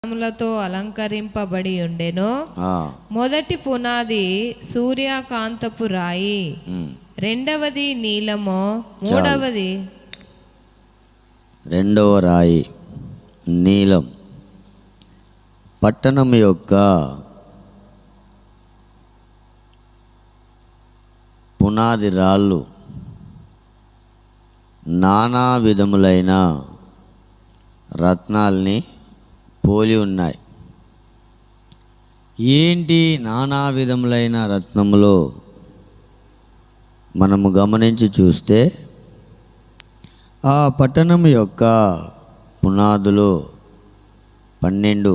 రత్నములతో అలంకరింపబడి ఉండెను. మొదటి పునాది సూర్యకాంతపు రాయి, రెండవది నీలము, రెండవ రాయి నీలం. పట్టణం యొక్క పునాది రాళ్ళు నానా విధములైన రత్నాల్ని పోలి ఉన్నాయి. ఏంటి నానా విధములైన రత్నములు? మనము గమనించి చూస్తే ఆ పట్టణం యొక్క పునాదులు 12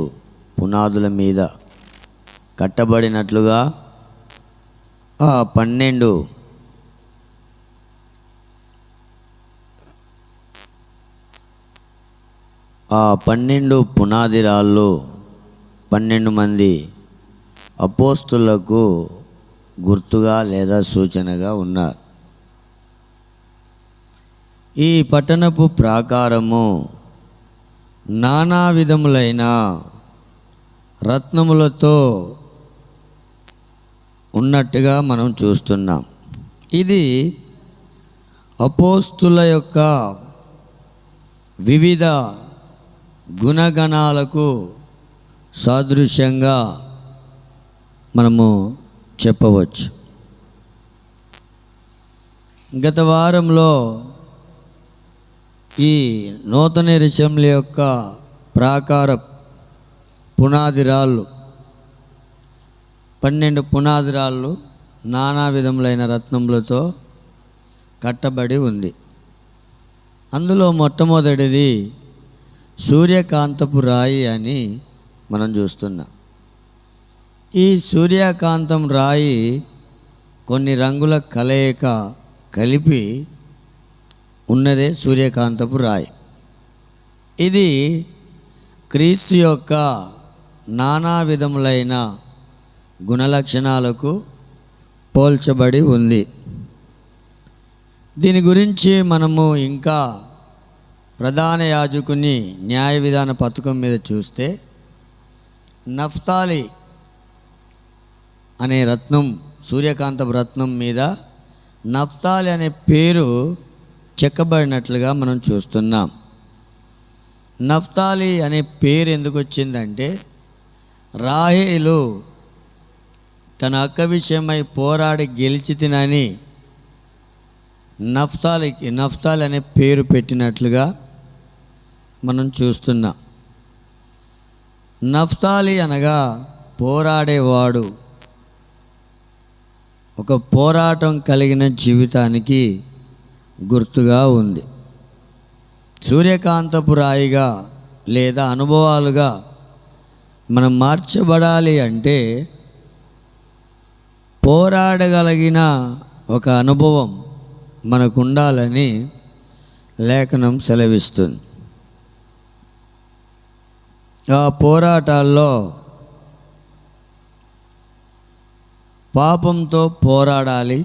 పునాదుల మీద కట్టబడినట్లుగా ఆ 12 పునాది రాళ్ళు 12 మంది అపోస్తులకు గుర్తుగా లేదా సూచనగా ఉన్నారు. ఈ పట్టణపు ప్రాకారము నానా విధములైన రత్నములతో ఉన్నట్టుగా మనం చూస్తున్నాం. ఇది అపోస్తుల యొక్క వివిధ గుణగణాలకు సాదృశ్యంగా మనము చెప్పవచ్చు. గత వారంలో ఈ నూతన యెరూషలేము యొక్క ప్రాకార పునాది రాళ్ళు 12 పునాది రాళ్ళు నానా విధములైన రత్నములతో కట్టబడి ఉంది. అందులో మొట్టమొదటిది సూర్యకాంతపు రాయి అని మనం చూస్తున్నాం. ఈ సూర్యకాంతం రాయి కొన్ని రంగుల కలయిక కలిపి ఉన్నదే సూర్యకాంతపు రాయి. ఇది క్రీస్తు యొక్క నానా విధములైన గుణలక్షణాలకు పోల్చబడి ఉంది. దీని గురించి మనము ఇంకా ప్రధాన యాజకుని న్యాయ విధాన పథకం మీద చూస్తే నఫ్తాలి అనే రత్నం, సూర్యకాంతపు రత్నం మీద నఫ్తాలి అనే పేరు చెక్కబడినట్లుగా మనం చూస్తున్నాం. నఫ్తాలి అనే పేరు ఎందుకు వచ్చిందంటే, రాహేలు తన అక్క విషయమై పోరాడి గెలిచి తినని నఫ్తాలి అనే పేరు పెట్టినట్లుగా మనం చూస్తున్నాం. నఫ్తాలి అనగా పోరాడేవాడు, ఒక పోరాటం కలిగిన జీవితానికి గుర్తుగా ఉంది. సూర్యకాంతపు రాయిగా లేదా అనుభవాలుగా మనం మార్చబడాలి అంటే పోరాడగలిగిన ఒక అనుభవం మనకు ఉండాలని లేఖనం సెలవిస్తుంది. ఆ పోరాటాల్లో పాపంతో పోరాడాలి,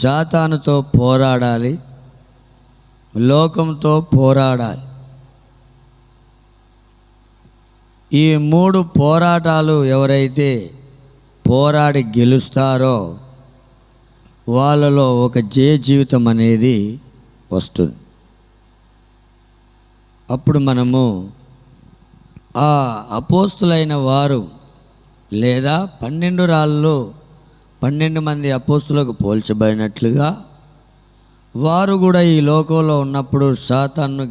సాతానుతో పోరాడాలి, లోకంతో పోరాడాలి. ఈ 3 పోరాటాలు ఎవరైతే పోరాడి గెలుస్తారో వాళ్ళలో ఒక జయ జీవితం అనేది వస్తుంది. అప్పుడు మనము ఆ అపోస్తులైన వారు లేదా 12 రాళ్ళు 12 మంది అపోస్తులకు పోల్చబడినట్లుగా వారు కూడా ఈ లోకంలో ఉన్నప్పుడు సాతాను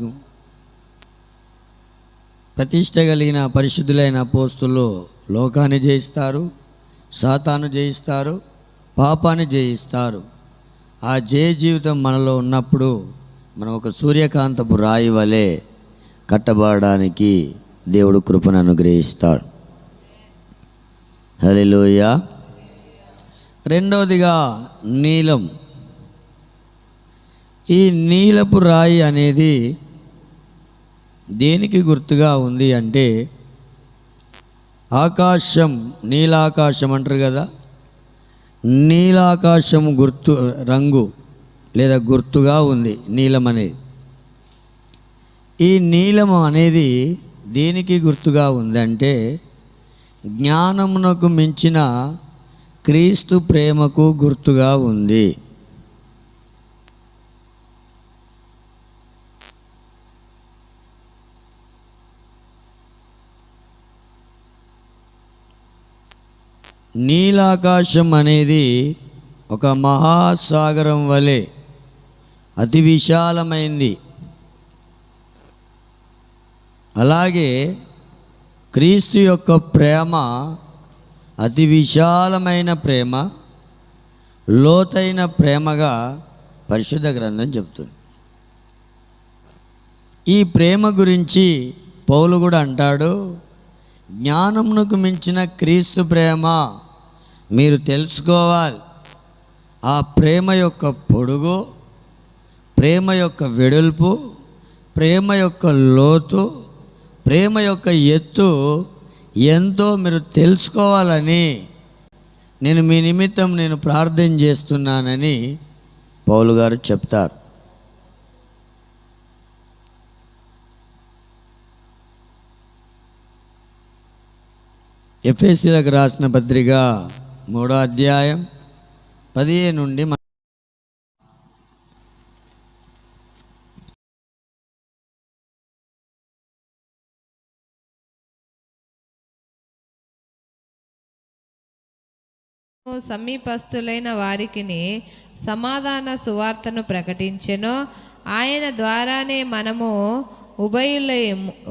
ప్రతిష్ట కలిగిన పరిశుద్ధులైన అపోస్తులు లోకాన్ని జయిస్తారు, సాతాను జయిస్తారు, పాపాన్ని జయిస్తారు. ఆ జయ జీవితం మనలో ఉన్నప్పుడు మనం ఒక సూర్యకాంతపు రాయి వలె కట్టబడడానికి దేవుడు కృపను అనుగ్రహిస్తాడు. హల్లెలూయా. రెండవదిగా నీలం. ఈ నీలపు రాయి అనేది దేనికి గుర్తుగా ఉంది అంటే, ఆకాశం, నీలాకాశం అంటారు కదా, నీలాకాశం గుర్తు రంగు లేదా గుర్తుగా ఉంది నీలం అనేది. ఈ నీలము అనేది దేనికి గుర్తుగా ఉందంటే జ్ఞానమునకు మించిన క్రీస్తు ప్రేమకు గుర్తుగా ఉంది. నీలాకాశం అనేది ఒక మహాసాగరం వలె అతి విశాలమైంది. అలాగే క్రీస్తు యొక్క ప్రేమ అతి విశాలమైన ప్రేమ, లోతైన ప్రేమగా పరిశుద్ధ గ్రంథం చెప్తుంది. ఈ ప్రేమ గురించి పౌలు కూడా అంటాడు, జ్ఞానమునకు మించిన క్రీస్తు ప్రేమ మీరు తెలుసుకోవాలి. ఆ ప్రేమ యొక్క పొడుగు, ప్రేమ యొక్క వెడల్పు, ప్రేమ యొక్క లోతు, ప్రేమ యొక్క ఎత్తు ఎంతో మీరు తెలుసుకోవాలని నేను మీ నిమిత్తం ప్రార్థన చేస్తున్నానని పౌలు గారు చెప్తారు. ఎఫెసీయులకు రాసిన పత్రిక 3వ అధ్యాయం 15 నుండి సమీపస్తులైన వారికిని సమాధాన సువార్తను ప్రకటించెను. ఆయన ద్వారానే మనము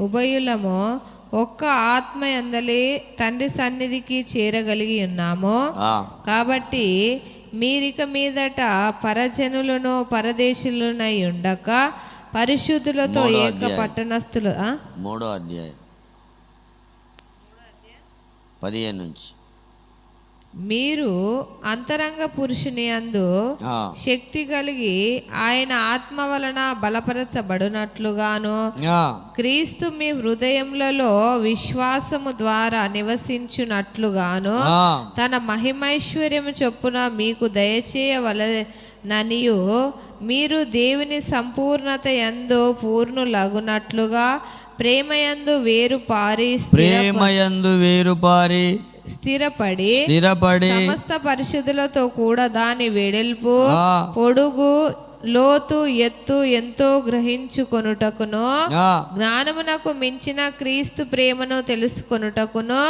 ఉభయులము ఒక్క ఆత్మ యందలి తండ్రి సన్నిధికి చేరగలిగి ఉన్నాము. కాబట్టి మీరిక మీదట పరజనులను పరదేశులనై ఉండక పరిశుద్ధులతో ఏక పట్టణస్థులు. 3వ అధ్యాయం 15 నుంచి మీరు అంతరంగ పురుషుని యందు శక్తి కలిగి ఆయన ఆత్మ వలన బలపరచబడినట్లుగాను క్రీస్తు మీ హృదయములలో విశ్వాసము ద్వారా నివసించునట్లుగాను తన మహిమైశ్వర్యము చొప్పున మీకు దయచేయవలననియు మీరు దేవుని సంపూర్ణత యందు పూర్ణులగునట్లుగా ప్రేమయందు వేరుపారి స్థిరపడి సమస్త పరిశుద్ధులతో కూడా దాని వెడల్పు, పొడుగు, లోతు, ఎత్తు ఎంతో గ్రహించుకొనుటకును జ్ఞానమునకు మించిన క్రీస్తు ప్రేమను తెలుసుకొనుటకును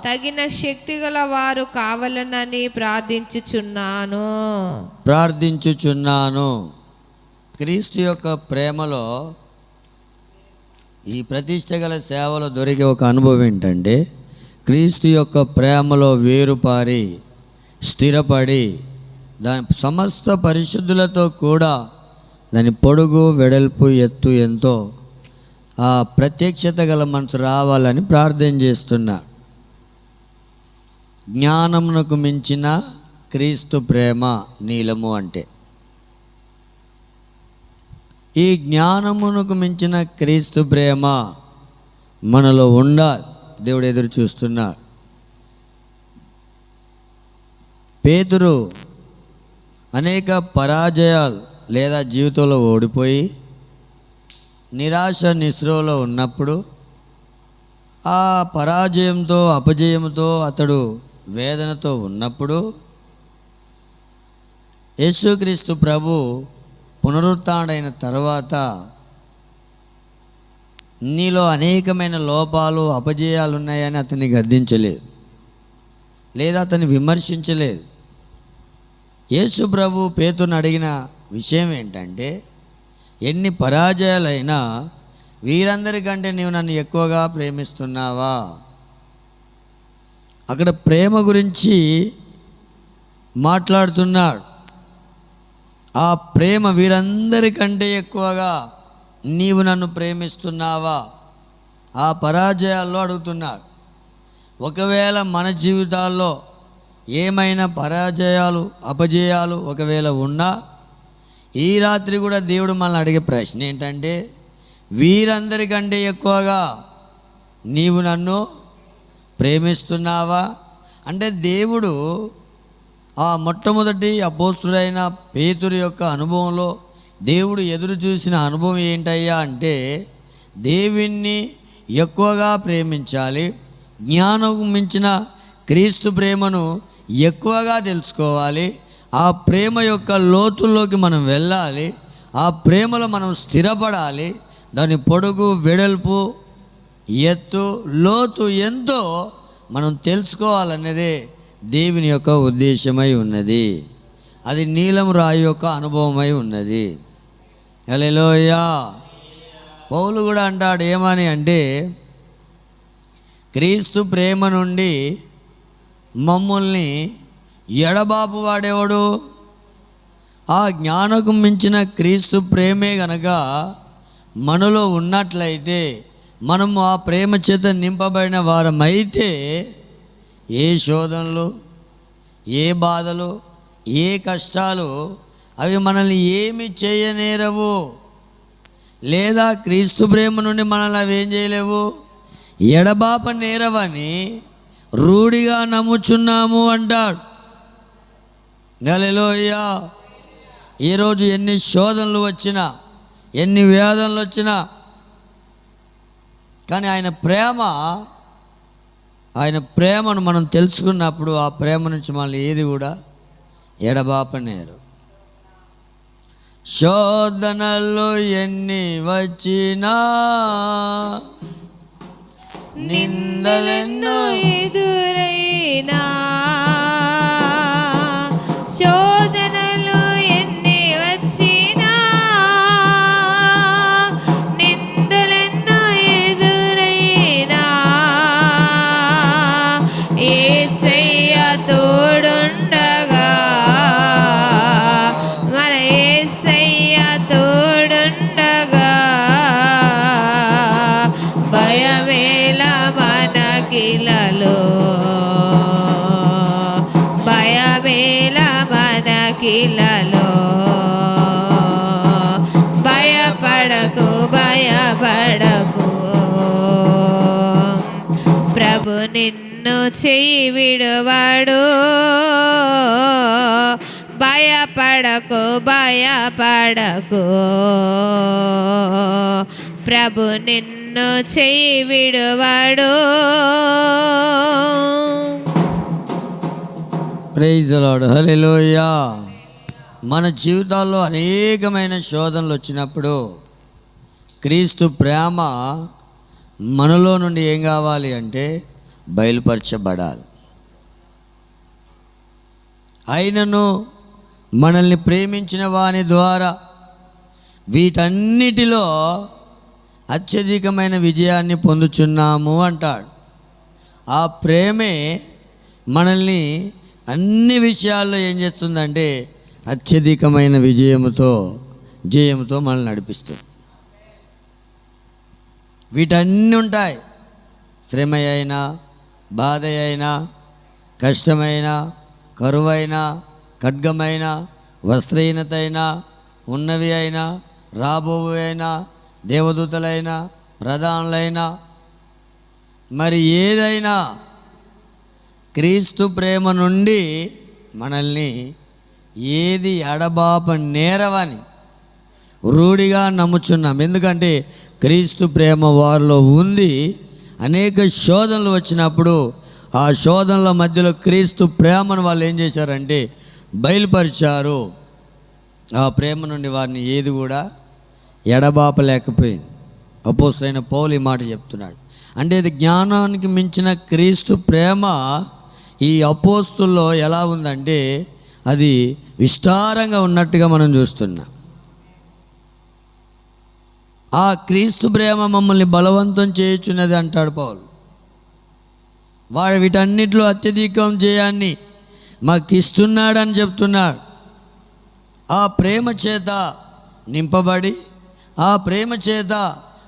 తగిన శక్తి గల వారు కావాలనని ప్రార్థించుచున్నాను. క్రీస్తు యొక్క ప్రేమలో ఈ ప్రతిష్ట గల సేవలో దొరికే ఒక అనుభవం ఏంటంటే, క్రీస్తు యొక్క ప్రేమలో వేరుపారి స్థిరపడి దాని సమస్త పరిశుద్ధులతో కూడా దాని పొడుగు, వెడల్పు, ఎత్తు ఎంతో ఆ ప్రత్యక్షత గల మనసు రావాలని ప్రార్థన చేస్తున్నా. జ్ఞానమునకు మించిన క్రీస్తు ప్రేమ నీలము అంటే ఈ జ్ఞానమునకు మించిన క్రీస్తు ప్రేమ మనలో ఉండాలి. దేవుడు ఎదురు చూస్తున్నాడు. పేతురు అనేక పరాజయాలు లేదా జీవితంలో ఓడిపోయి నిరాశ నిస్పృహలో ఉన్నప్పుడు ఆ పరాజయంతో అపజయంతో అతడు వేదనతో ఉన్నప్పుడు యేసుక్రీస్తు ప్రభు పునరుత్థానుడైన తర్వాత నీలో అనేకమైన లోపాలు అపజయాలు ఉన్నాయని అతన్ని గద్దించలేదు లేదా అతన్ని విమర్శించలేదు. యేసు ప్రభు పేతురుని అడిగిన విషయం ఏంటంటే, ఎన్ని పరాజయాలైనా వీరందరికంటే నీవు నన్ను ఎక్కువగా ప్రేమిస్తున్నావా? అక్కడ ప్రేమ గురించి మాట్లాడుతున్నాడు. ఆ ప్రేమ వీరందరికంటే ఎక్కువగా నీవు నన్ను ప్రేమిస్తున్నావా? ఆ పరాజయాల్లో అడుగుతున్నాడు. ఒకవేళ మన జీవితాల్లో ఏమైనా పరాజయాలు అపజయాలు ఒకవేళ ఉన్నా ఈ రాత్రి కూడా దేవుడు మనల్ని అడిగే ప్రశ్న ఏంటంటే, వీరందరికంటే ఎక్కువగా నీవు నన్ను ప్రేమిస్తున్నావా? అంటే దేవుడు ఆ మొట్టమొదటి అపోస్తుడైన పేతురు యొక్క అనుభవంలో దేవుడు ఎదురు చూసిన అనుభవం ఏంటయ్యా అంటే, దేవుణ్ణి ఎక్కువగా ప్రేమించాలి. జ్ఞానం మించిన క్రీస్తు ప్రేమను ఎక్కువగా తెలుసుకోవాలి. ఆ ప్రేమ యొక్క లోతుల్లోకి మనం వెళ్ళాలి. ఆ ప్రేమలో మనం స్థిరపడాలి. దాని పొడుగు, వెడల్పు, ఎత్తు, లోతు ఎంతో మనం తెలుసుకోవాలన్నదే దేవుని యొక్క ఉద్దేశమై ఉన్నది. అది నీలం రాయి యొక్క అనుభవమై ఉన్నది. హల్లెలూయా. పౌలు కూడా అంటాడు, ఏమని అంటే, క్రీస్తు ప్రేమ నుండి మమ్మల్ని ఎడబాపు వాడేవాడు? ఆ జ్ఞానకు మించిన క్రీస్తు ప్రేమే గనక మనలో ఉన్నట్లయితే, మనము ఆ ప్రేమ చేత నింపబడిన వారమైతే, ఏ శోధనలు, ఏ బాధలు, ఏ కష్టాలు అవి మనల్ని ఏమి చేయనేరవు. లేదా క్రీస్తు ప్రేమ నుండి మనల్ని అవి ఏం చేయలేవు, ఎడబాప నేరవని రూఢిగా నమ్ముచున్నాము అంటాడు. హల్లెలూయా. ఈరోజు ఎన్ని శోధనలు వచ్చినా, ఎన్ని వేదనలు వచ్చినా, కానీ ఆయన ప్రేమను మనం తెలుసుకున్నప్పుడు ఆ ప్రేమ నుంచి మనల్ని ఏది కూడా ఎడబాపనేరు. శోధనలు ఎన్ని వచ్చినా, నిందలెన్నో ఎదురైనా, శోధనలు ఎన్ని వచ్చినా, నిందలెన్నో ఎదురైనా, యేసయ్య తోడుండగా, మన యేసయ్య తోడుండగా, భయమేల మనకిలలో, భయమేల మనకిలలో, భయపడకు భయపడకు, ప్రభు నిన్ను చెయ్యి విడువాడు, భయపడకు భయపడకు, ప్రభు నిన్ను చెయ్యి విడువాడు. Praise the Lord. హల్లెలూయా. మన జీవితాల్లో అనేకమైన శోధనలు వచ్చినప్పుడు క్రీస్తు ప్రేమ మనలో నుండి ఏం కావాలి అంటే బయలుపరచబడాలి. అయినను మనల్ని ప్రేమించిన వాని ద్వారా వీటన్నిటిలో అత్యధికమైన విజయాన్ని పొందుచున్నాము అంటాడు. ఆ ప్రేమే మనల్ని అన్ని విషయాల్లో ఏం చేస్తుందంటే అత్యధికమైన జయముతో మనల్ని నడిపిస్తుంది. వీటన్నీ ఉంటాయి. శ్రమ అయినా, బాధ అయినా, కష్టమైన, కరువైన, ఖడ్గమైన, వస్త్రహీనత అయినా, ఉన్నవి అయినా, రాబోవు అయినా, దేవదూతలైనా, ప్రధానులైనా, మరి ఏదైనా క్రీస్తు ప్రేమ నుండి మనల్ని ఏది ఎడబాప నేరవని రూఢిగా నమ్ముచున్నాం. ఎందుకంటే క్రీస్తు ప్రేమ వారిలో ఉంది. అనేక శోధనలు వచ్చినప్పుడు ఆ శోధనల మధ్యలో క్రీస్తు ప్రేమను వాళ్ళు ఏం చేశారంటే బయలుపరిచారు. ఆ ప్రేమ నుండి వారిని ఏది కూడా ఎడబాపలేకపోయింది. అపోస్తలుడైన పౌలు ఈ మాట చెప్తున్నాడు. అంటే ఇది జ్ఞానానికి మించిన క్రీస్తు ప్రేమ ఈ అపోస్తుల్లో ఎలా ఉందంటే అది విస్తారంగా ఉన్నట్టుగా మనం చూస్తున్నాం. ఆ క్రీస్తు ప్రేమ మమ్మల్ని బలవంతం చేయుచున్నది అంటాడు పౌలు. వాడు వీటన్నిటిలో అత్యధికం జయాన్ని మాకు ఇస్తున్నాడని చెప్తున్నాడు. ఆ ప్రేమ చేత నింపబడి ఆ ప్రేమ చేత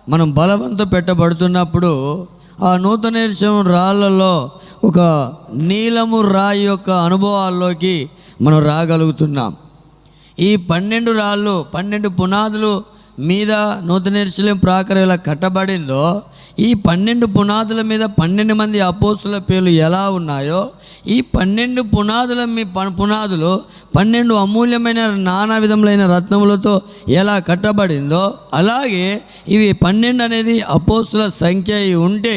మనం బలవంతం పెట్టబడుతున్నప్పుడు ఆ నూతన ఎరుషలేము రాళ్ళలో ఒక నీలము రాయి యొక్క అనుభవాల్లోకి మనం రాగలుగుతున్నాం. ఈ 12 రాళ్ళు 12 పునాదులు మీద నూతన ఎరుషలేము ప్రాకారం ఎలా కట్టబడిందో ఈ 12 పునాదుల మీద 12 మంది అపోస్తుల పేర్లు ఎలా ఉన్నాయో, ఈ 12 పునాదులు 12 అమూల్యమైన నానా విధములైన రత్నములతో ఎలా కట్టబడిందో, అలాగే ఇవి 12 అనేది అపోస్తుల సంఖ్య అయి ఉంటే,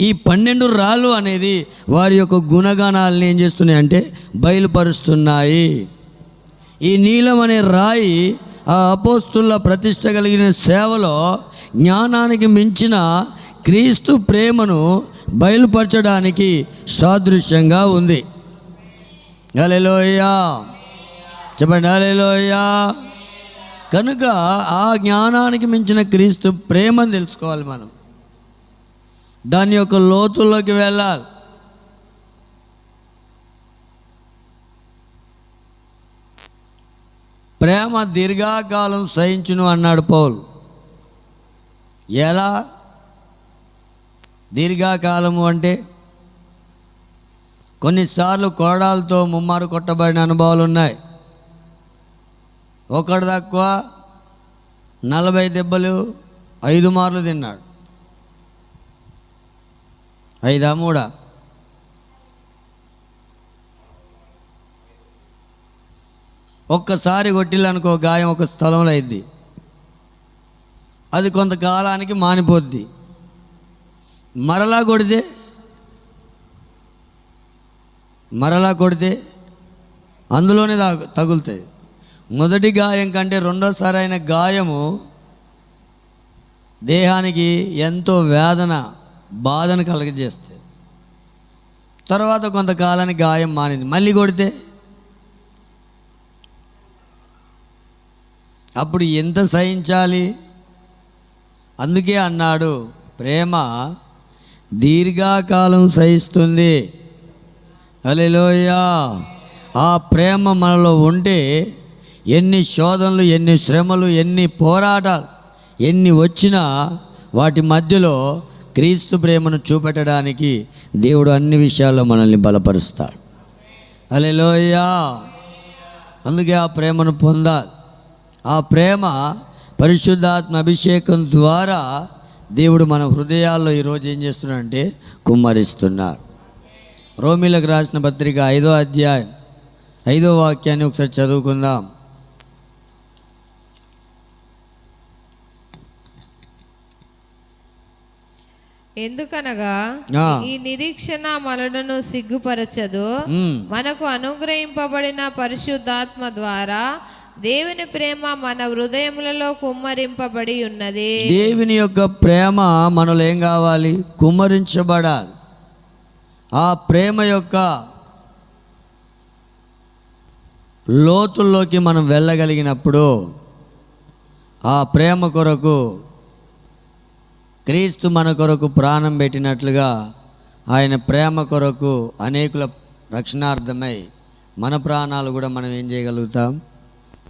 ఈ 12 రాళ్ళు అనేది వారి యొక్క గుణగణాలను ఏం చేస్తున్నాయి అంటే బయలుపరుస్తున్నాయి. ఈ నీలం అనే రాయి ఆ అపోస్తుల ప్రతిష్ట కలిగిన సేవలో జ్ఞానానికి మించిన క్రీస్తు ప్రేమను బయలుపరచడానికి సాదృశ్యంగా ఉంది. హల్లెలూయా చెప్పండి, హల్లెలూయా. కనుక ఆ జ్ఞానానికి మించిన క్రీస్తు ప్రేమను తెలుసుకోవాలి. మనం దాని యొక్క లోతుల్లోకి వెళ్ళాలి. ప్రేమ దీర్ఘకాలం సహించును అన్నాడు పౌలు. ఎలా దీర్ఘకాలము అంటే, కొన్నిసార్లు కొరడాలతో ముమ్మారు కొట్టబడిన అనుభవాలు ఉన్నాయి. ఒకడు తక్కువ 40 దెబ్బలు 5 మార్లు తిన్నాడు. 5 3 ఒక్కసారి కొట్టిల్లనుకో గాయం ఒక స్థలంలో అయింది, అది కొంతకాలానికి మానిపోద్ది. మరలా కొడితే అందులోనే తగులుతాయి. మొదటి గాయం కంటే రెండోసారి అయిన గాయము దేహానికి ఎంతో బాధను కలగజేస్తుంది. తర్వాత కొంతకాలానికి గాయం మానింది, మళ్ళీ కొడితే అప్పుడు ఎంత సహించాలి? అందుకే అన్నాడు, ప్రేమ దీర్ఘకాలం సహిస్తుంది. హల్లెలూయా. ఆ ప్రేమ మనలో ఉంటే ఎన్ని శోధనలు, ఎన్ని శ్రమలు, ఎన్ని పోరాటాలు ఎన్ని వచ్చినా వాటి మధ్యలో క్రీస్తు ప్రేమను చూపెట్టడానికి దేవుడు అన్ని విషయాల్లో మనల్ని బలపరుస్తాడు. హల్లెలూయా. అందుకే ఆ ప్రేమను పొందాలి. ఆ ప్రేమ పరిశుద్ధాత్మ అభిషేకం ద్వారా దేవుడు మన హృదయాల్లో ఈరోజు ఏం చేస్తున్నాడంటే కుమ్మరిస్తున్నాడు. రోమీలకు రాసిన పత్రిక 5వ అధ్యాయం 5వ వాక్యాన్ని ఒకసారి చదువుకుందాం. ఎందుకనగా ఈ నిరీక్షణ మనలను సిగ్గుపరచదు, మనకు అనుగ్రహింపబడిన పరిశుద్ధాత్మ ద్వారా దేవుని ప్రేమ మన హృదయములలో కుమ్మరింపబడి ఉన్నది. దేవుని యొక్క ప్రేమ మనలో ఏం కావాలి? కుమ్మరించబడాలి. ఆ ప్రేమ యొక్క లోతుల్లోకి మనం వెళ్ళగలిగినప్పుడు, ఆ ప్రేమ కొరకు క్రీస్తు మన కొరకు ప్రాణం పెట్టినట్లుగా ఆయన ప్రేమ కొరకు అనేకుల రక్షణార్థమై మన ప్రాణాలు కూడా మనం ఏం చేయగలుగుతాం?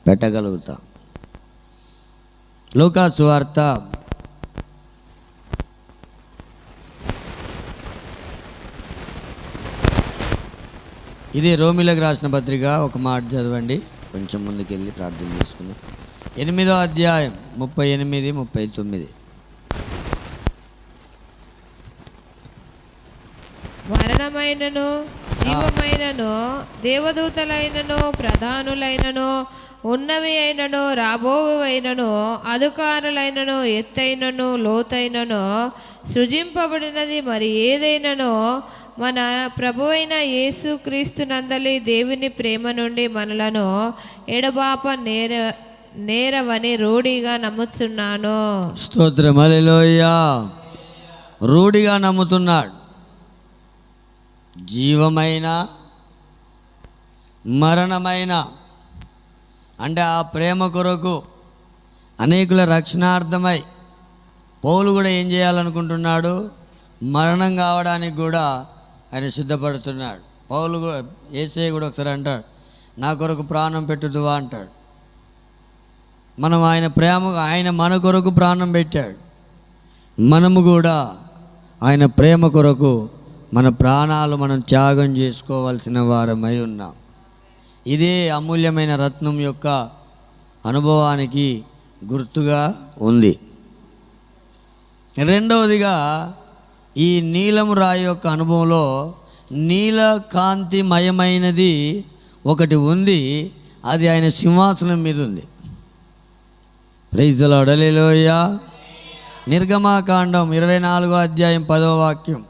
పెట్టగలుగుతాం. లూకా సువార్త 8వ రోమీలకు రాసిన పత్రిక ఒక మాట చదవండి, కొంచెం ముందుకెళ్ళి ప్రార్థన చేసుకుందాం. 8వ అధ్యాయం 38 39. మరణమైనను జీవమైనను దేవదూతలైనను ప్రధానులైనను ఉన్నవి అయినను రాబోవైనను అధికారులైనను ఎత్తైనను లోతైనను సృజింపబడినది మరి ఏదైనను మన ప్రభువైన యేసు క్రీస్తు నందలి దేవుని ప్రేమ నుండి మనలను ఎడబాప నేరవని రూఢిగా నమ్ముతున్నాను. స్తోత్రం, హల్లెలూయా. రూఢిగా నమ్ముతున్నాడు. జీవమైన మరణమైన అంటే ఆ ప్రేమ కొరకు అనేకుల రక్షణార్థమై పౌలు కూడా ఏం చేయాలనుకుంటున్నాడు? మరణం కావడానికి కూడా ఆయన సిద్ధపడుతున్నాడు. పౌలు కూడా, యేసయ్య కూడా ఒకసారి అంటాడు, నా కొరకు ప్రాణం పెట్టుదువా అంటాడు. మనం ఆయన మన కొరకు ప్రాణం పెట్టాడు. మనము కూడా ఆయన ప్రేమ కొరకు మన ప్రాణాలు మనం త్యాగం చేసుకోవాల్సిన వారమై ఉన్నాం. ఇదే అమూల్యమైన రత్నం యొక్క అనుభవానికి గుర్తుగా ఉంది. రెండవదిగా ఈ నీలము రాయి యొక్క అనుభవంలో నీలకాంతిమయమైనది ఒకటి ఉంది, అది ఆయన సింహాసనం మీద ఉంది. ప్రైజ్ ది లార్డ్, హల్లెలూయా. నిర్గమాకాండం 24వ అధ్యాయం 10వ వాక్యం.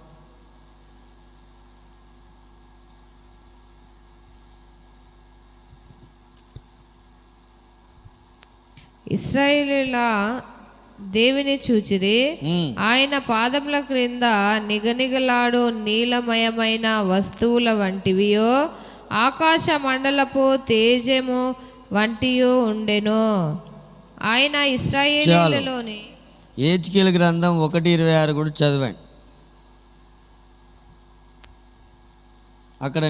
ఇశ్రాయేలీయుల దేవుని చూచిరి, ఆయన పాదముల క్రింద నిగనిగలాడు నీలమయమైన వస్తువుల వంటివియో ఆకాశ మండలపు తేజము వంటియో ఉండెను. ఆయన ఇశ్రాయేలీయులలోని యెహెజ్కేలు గ్రంథం 1:26 కూడా చదవండి. అక్కడ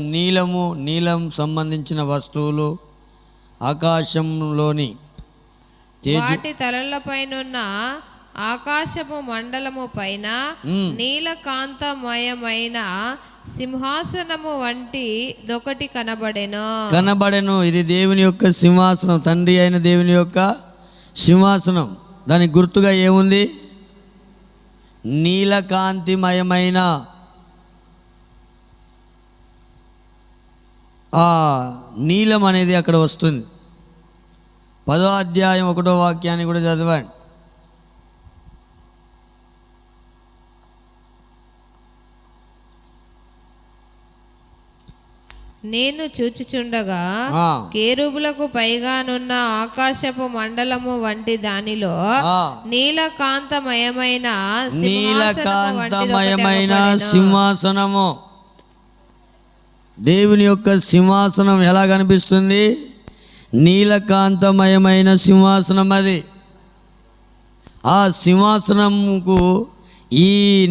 నీలం సంబంధించిన వస్తువులు ఆకాశంలోని వాటి తలలపైనున్న ఆకాశపు మండలము పైన నీలకాంతమయమైన సింహాసనము వంటి దొకటి కనబడెను. ఇది దేవుని యొక్క సింహాసనం, తండ్రి అయిన దేవుని యొక్క సింహాసనం. దానికి గుర్తుగా ఏముంది? నీలకాంతిమయమైన ఆ నీలం అనేది అక్కడ వస్తుంది. 10వ అధ్యాయం 1వ వాక్యాన్ని కూడా చదవండి. నేను చూచుచుండగా కేరుబులకు పైగానున్న ఆకాశపు మండలము వంటి దానిలో నీలకాంతమయమైన సింహాసనము. దేవుని యొక్క సింహాసనం ఎలా కనిపిస్తుంది? నీలకాంతమయమైన సింహాసనం అది. ఆ సింహాసనముకు ఈ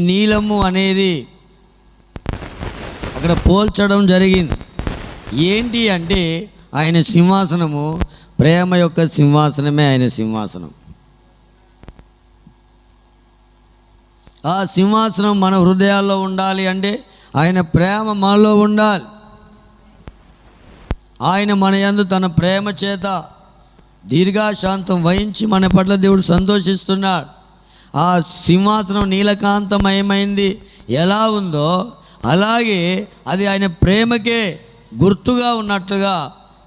నీలము అనేది అక్కడ పోల్చడం జరిగింది. ఏంటి అంటే ఆయన సింహాసనము ప్రేమ యొక్క సింహాసనమే ఆయన సింహాసనం. ఆ సింహాసనం మన హృదయాల్లో ఉండాలి అంటే ఆయన ప్రేమ మనలో ఉండాలి. ఆయన మన యందు తన ప్రేమ చేత దీర్ఘశాంతం వహించి మన పట్ల దేవుడు సంతోషిస్తున్నాడు. ఆ సింహాసనం నీలకాంతమయమైంది ఎలా ఉందో అలాగే అది ఆయన ప్రేమకే గుర్తుగా ఉన్నట్లుగా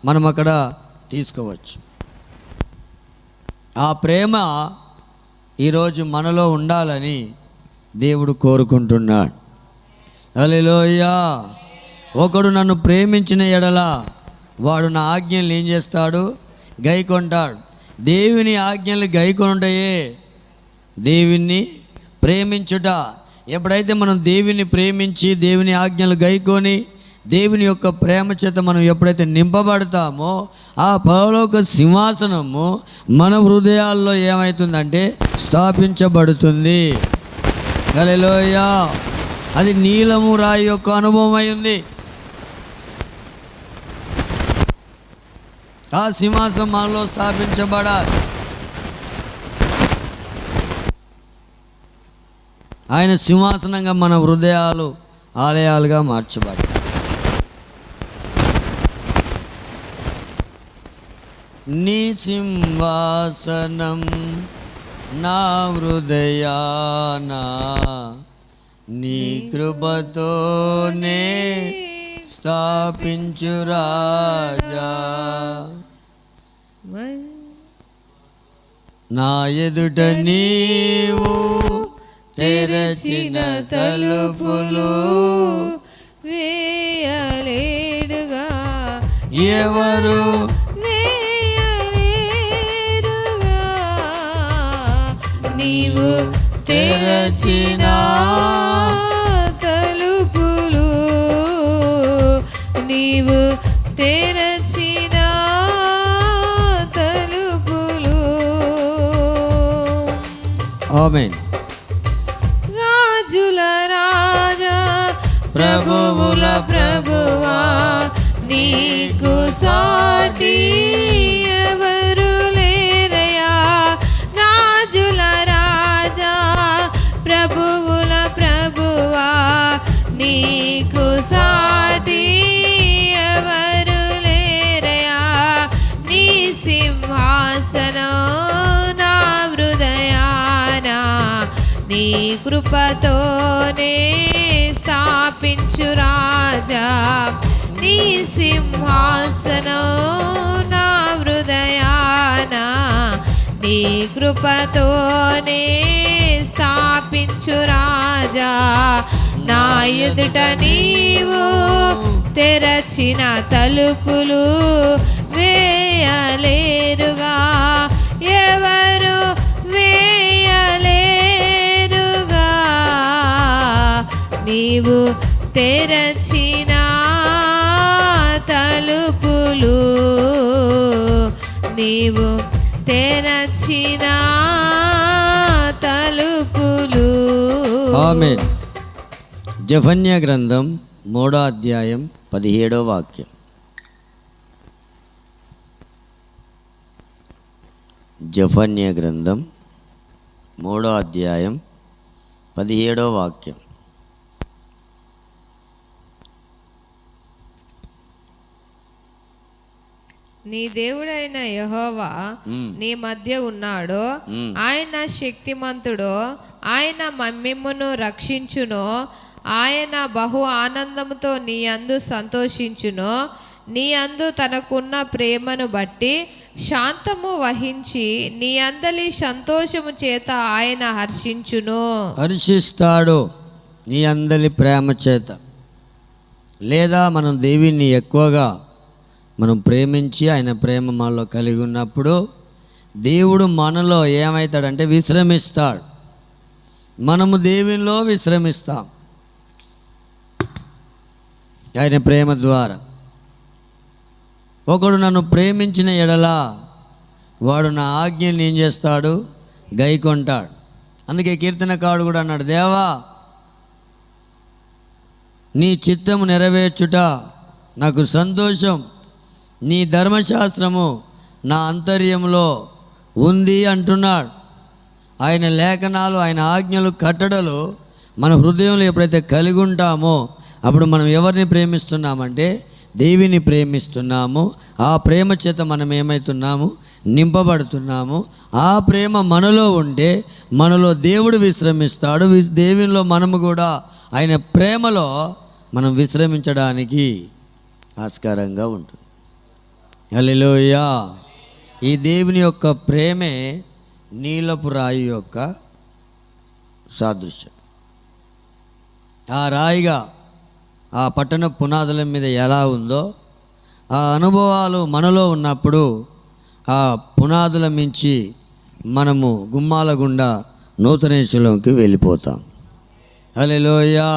మనం అక్కడ తీసుకోవచ్చు. ఆ ప్రేమ ఈరోజు మనలో ఉండాలని దేవుడు కోరుకుంటున్నాడు. హల్లెలూయా. ఒకడు నన్ను ప్రేమించిన ఎడల వాడు నా ఆజ్ఞలు ఏం చేస్తాడు? గైకొంటాడు. దేవుని ఆజ్ఞలు గైకొనుటయే దేవుణ్ణి ప్రేమించుట. ఎప్పుడైతే మనం దేవుని ప్రేమించి దేవుని ఆజ్ఞలు గైకొని దేవుని యొక్క ప్రేమ చేత మనం ఎప్పుడైతే నింపబడతామో ఆ పరలోక సింహాసనము మన హృదయాల్లో ఏమవుతుందంటే స్థాపించబడుతుంది. హల్లెలూయా. అది నీలము రాయి యొక్క అనుభవం అయింది. ఆ సింహాసనం మనలో స్థాపించబడాలి. ఆయన సింహాసనంగా మన హృదయాలు ఆలయాలుగా మార్చబడాలి. నీ సింహాసనం నా హృదయానా నీ కృపతోనే స్థాపించు రాజా. నా ఎదుట నీవు తెరచిన తలుపులు వేయలేడుగా ఎవరు వేయలేరుగా. నీవు తెరచిన తలుపులు నీవు తెరచిన తలుపులు. ఆమేన్. రాజుల రాజా ప్రభువుల ప్రభువా నీకు సాటి ఎవరు లేరయా. రాజుల రాజా ప్రభువుల ప్రభువా నీకు సాటి ఎవరు లేరయా. నీ సింహాసనం నా హృదయానా నీ కృపతోనే స్థాపించు రాజా, నీ సింహాసనం నా హృదయాన, నీ కృపతోనే స్థాపించు రాజా. నా ఎదుట నీవు తెరచిన తలుపులు వేయలేరుగా, ఎవరు వేయలేరుగా. నీవు తెరచిన తలుపులు, నీవు తెరచిన తలుపులు. ఆమేన్. జెఫన్యా గ్రంథం 3వ అధ్యాయం 17వ వాక్యం. జెఫన్యా గ్రంథం 3వ అధ్యాయం 17వ వాక్యం. నీ దేవుడైన యెహోవా నీ మధ్య ఉన్నాడు, ఆయన శక్తిమంతుడు, ఆయన మిమ్మును రక్షించును, ఆయన బహు ఆనందముతో నీ అందు సంతోషించును, నీ అందు తనకున్న ప్రేమను బట్టి శాంతము వహించి నీ అందలి సంతోషము చేత ఆయన హర్షిస్తాడు. నీ అందలి ప్రేమ చేత. లేదా మనం దేవుని ఎక్కువగా మనం ప్రేమించి ఆయన ప్రేమ మనలో కలిగి ఉన్నప్పుడు దేవుడు మనలో ఏమవుతాడంటే విశ్రమిస్తాడు. మనము దేవునిలో విశ్రమిస్తాం ఆయన ప్రేమ ద్వారా. ఒకడు నన్ను ప్రేమించిన ఎడల వాడు నా ఆజ్ఞని ఏం చేస్తాడు? గైకొంటాడు. అందుకే కీర్తనకారుడు కూడా అన్నాడు, దేవా నీ చిత్తము నెరవేర్చుట నాకు సంతోషం, నీ ధర్మశాస్త్రము నా అంతర్యంలో ఉంది అంటున్నాడు. ఆయన లేఖనాలు, ఆయన ఆజ్ఞలు, కట్టడలు మన హృదయంలో ఎప్పుడైతే కలిగి ఉంటామో అప్పుడు మనం ఎవరిని ప్రేమిస్తున్నామంటే దేవిని ప్రేమిస్తున్నాము. ఆ ప్రేమ చేత మనం ఏమవుతున్నాము? నింపబడుతున్నాము. ఆ ప్రేమ మనలో ఉంటే మనలో దేవుడు విశ్రమిస్తాడు. దేవునిలో మనము కూడా ఆయన ప్రేమలో మనం విశ్రమించడానికి ఆస్కారంగా ఉంటుంది. హల్లెలూయా. ఈ దేవుని యొక్క ప్రేమే నీలపు రాయి యొక్క సాదృశ్యం. ఆ రాయిగా ఆ పట్టణ పునాదుల మీద ఎలా ఉందో ఆ అనుభవాలు మనలో ఉన్నప్పుడు ఆ పునాదుల మించి మనము గుమ్మాల గుండా నూతనేశలోకి వెళ్ళిపోతాం. హల్లెలూయా.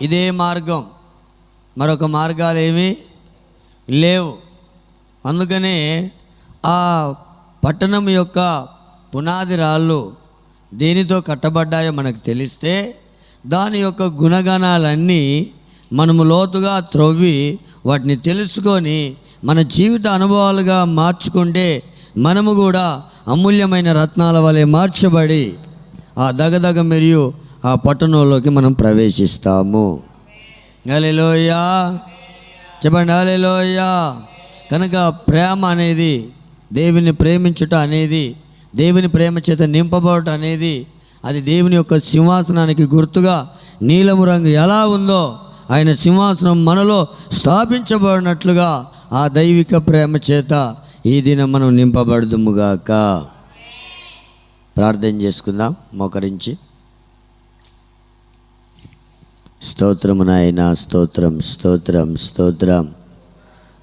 ఇదే మార్గం, మరొక మార్గాలు ఏమీ లేవు. అందుకనే ఆ పట్టణం యొక్క పునాది రాళ్ళు దేనితో కట్టబడ్డాయో మనకు తెలిస్తే దాని యొక్క గుణగణాలన్నీ మనము లోతుగా త్రవ్వి వాటిని తెలుసుకొని మన జీవిత అనుభవాలుగా మార్చుకుంటే మనము కూడా అమూల్యమైన రత్నాల వలె మార్చబడి ఆ దగదగ మరియు ఆ పట్టణంలోకి మనం ప్రవేశిస్తాము. హల్లెలూయా. చెప్పండి హల్లెలూయా. కనుక ప్రేమ అనేది, దేవుని ప్రేమించుట అనేది, దేవుని ప్రేమ చేత నింపబడటం అనేది అది దేవుని యొక్క సింహాసనానికి గుర్తుగా నీలము రంగు ఎలా ఉందో ఆయన సింహాసనం మనలో స్థాపించబడినట్లుగా ఆ దైవిక ప్రేమ చేత ఈ దినం మనం నింపబడుదుముగాక. ప్రార్థన చేసుకుందాం మోకరించి. స్తోత్రము నాయనా, స్తోత్రం స్తోత్రం స్తోత్రం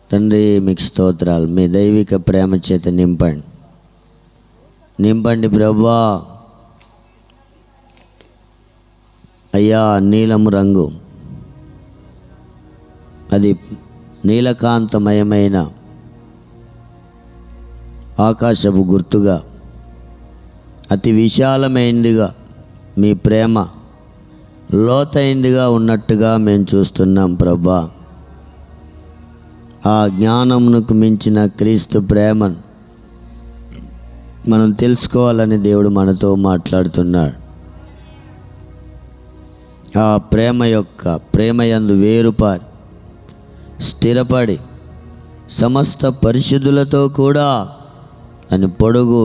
తండ్రి, మీకు స్తోత్రాలు. మీ దైవిక ప్రేమ చేత నింపండి ప్రభువా. అయ్యా, నీలము రంగు అది నీలకాంతమయమైన ఆకాశపు గుర్తుగా అతి విశాలమైనదిగా మీ ప్రేమ లోతైందిగా ఉన్నట్టుగా మేము చూస్తున్నాం ప్రభా. ఆ జ్ఞానమునకు మించిన క్రీస్తు ప్రేమను మనం తెలుసుకోవాలని దేవుడు మనతో మాట్లాడుతున్నాడు. ఆ ప్రేమయందు వేరుపారి స్థిరపడి సమస్త పరిశుద్ధులతో కూడా దాని పొడుగు,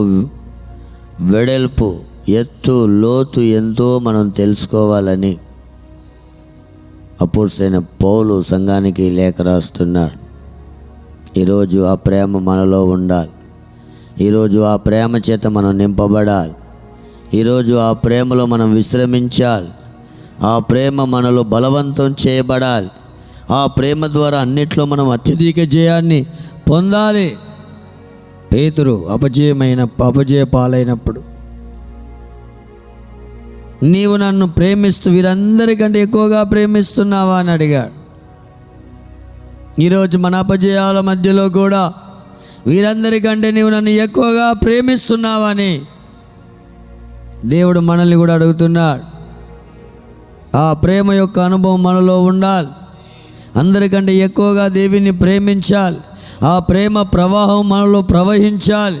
వెడల్పు, ఎత్తు లోతు ఎంతో మనం తెలుసుకోవాలని అపోస్తలుడైన పౌలు సంఘానికి లేఖ రాస్తున్నాడు. ఈరోజు ఆ ప్రేమ మనలో ఉండాలి. ఈరోజు ఆ ప్రేమ చేత మనం నింపబడాలి. ఈరోజు ఆ ప్రేమలో మనం విశ్రమించాలి. ఆ ప్రేమ మనలో బలవంతం చేయబడాలి. ఆ ప్రేమ ద్వారా అన్నిట్లో మనం అత్యధిక జయాన్ని పొందాలి. పేతురు అపజయ పాలైనప్పుడు నీవు నన్ను ప్రేమిస్తూ వీరందరికంటే ఎక్కువగా ప్రేమిస్తున్నావా అని అడిగాడు. ఈరోజు మన అపజయాల మధ్యలో కూడా వీరందరికంటే నీవు నన్ను ఎక్కువగా ప్రేమిస్తున్నావా అని దేవుడు మనల్ని కూడా అడుగుతున్నాడు. ఆ ప్రేమ యొక్క అనుభవం మనలో ఉండాలి. అందరికంటే ఎక్కువగా దేవుని ప్రేమించాలి. ఆ ప్రేమ ప్రవాహం మనలో ప్రవహించాలి.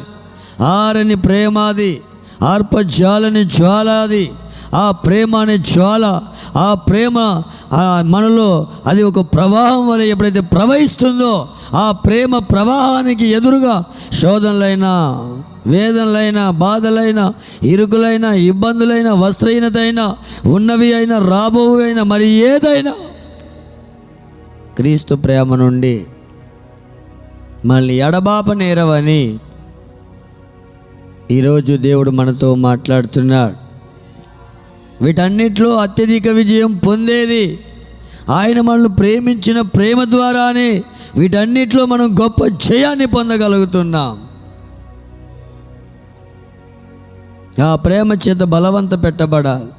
ఆరని ప్రేమాది, ఆర్పజ్వాలని జ్వాలాది, ఆ ప్రేమ అనే జ్వాల, ఆ ప్రేమ మనలో అది ఒక ప్రవాహం వల్ల ఎప్పుడైతే ప్రవహిస్తుందో ఆ ప్రేమ ప్రవాహానికి ఎదురుగా శోధనలైనా, వేదనలైనా, బాధలైనా, ఇరుకులైన, ఇబ్బందులైన, వస్త్రహీనతైనా, ఉన్నవి అయినా, రాబోవు అయినా, మరి ఏదైనా క్రీస్తు ప్రేమ నుండి మనల్ని ఎడబాప నేరవని ఈరోజు దేవుడు మనతో మాట్లాడుతున్నాడు. వీటన్నిటిలో అత్యధిక విజయం పొందేది ఆయన మనల్ని ప్రేమించిన ప్రేమ ద్వారానే. వీటన్నిటిలో మనం గొప్ప జయాన్ని పొందగలుగుతున్నాం. ఆ ప్రేమ చేత బలవంత పెట్టబడాలి.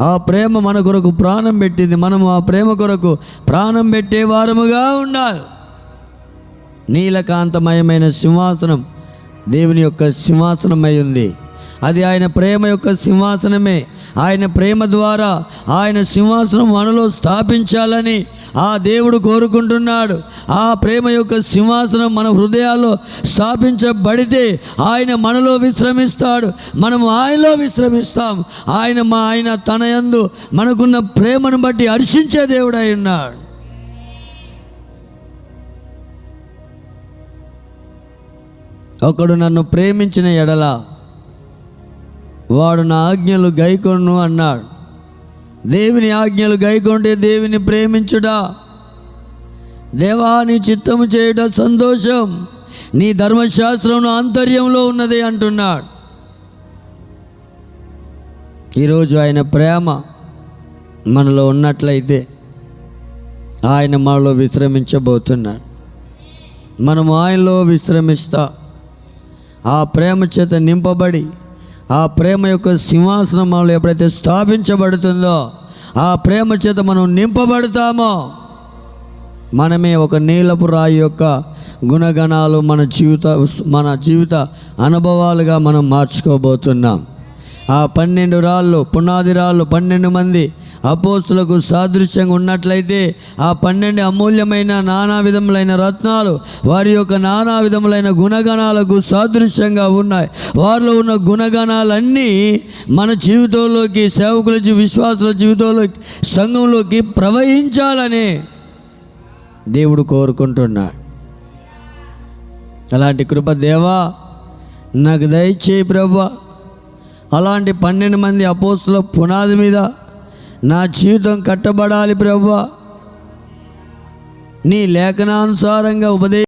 ఆ ప్రేమ మన కొరకు ప్రాణం పెట్టింది. మనము ఆ ప్రేమ కొరకు ప్రాణం పెట్టే వారముగా ఉండాలి. నీలకాంతమయమైన సింహాసనం దేవుని యొక్క సింహాసనమై ఉంది. అది ఆయన ప్రేమ యొక్క సింహాసనమే. ఆయన ప్రేమ ద్వారా ఆయన సింహాసనం మనలో స్థాపించాలని ఆ దేవుడు కోరుకుంటున్నాడు. ఆ ప్రేమ యొక్క సింహాసనం మన హృదయాల్లో స్థాపించబడితే ఆయన మనలో విశ్రమిస్తాడు, మనము ఆయనలో విశ్రమిస్తాం. ఆయన తన యందు మనకున్న ప్రేమను బట్టి హర్షించే దేవుడై ఉన్నాడు. ఒకడు నన్ను ప్రేమించిన ఎడల వాడు నా ఆజ్ఞలు గైకొను అన్నాడు. దేవుని ఆజ్ఞలు గైకొంటే దేవుని ప్రేమించుడా. దేవా నీ చిత్తము చేయుట సంతోషం, నీ ధర్మశాస్త్రం ఆంతర్యంలో ఉన్నది అంటున్నాడు. ఈరోజు ఆయన ప్రేమ మనలో ఉన్నట్లయితే ఆయన మనలో విశ్రమించబోతున్నాడు. మనము ఆయనలో విశ్రమిస్తా ఆ ప్రేమ చేత నింపబడి ఆ ప్రేమ యొక్క సింహాసనం మనలో ఎప్పుడైతే స్థాపించబడుతుందో ఆ ప్రేమ చేత మనం నింపబడతామో మనమే ఒక నీలపు రాయి యొక్క గుణగణాలు మన జీవిత అనుభవాలుగా మనం మార్చుకోబోతున్నాం. ఆ 12 రాళ్ళు, పునాది రాళ్ళు 12 మంది అపోస్తులకు సాదృశ్యంగా ఉన్నట్లయితే ఆ 12 అమూల్యమైన నానా విధములైన రత్నాలు వారి యొక్క నానా విధములైన గుణగణాలకు సాదృశ్యంగా ఉన్నాయి. వారిలో ఉన్న గుణగణాలన్నీ మన జీవితంలోకి, సేవకుల విశ్వాసుల జీవితంలోకి, సంఘంలోకి ప్రవహించాలని దేవుడు కోరుకుంటున్నాడు. అలాంటి కృప దేవా నాకు దయచేయి ప్రభువా. అలాంటి 12 మంది అపోస్తుల పునాది మీద నా జీవితం కట్టబడాలి ప్రభువా. నీ లేఖనానుసారంగా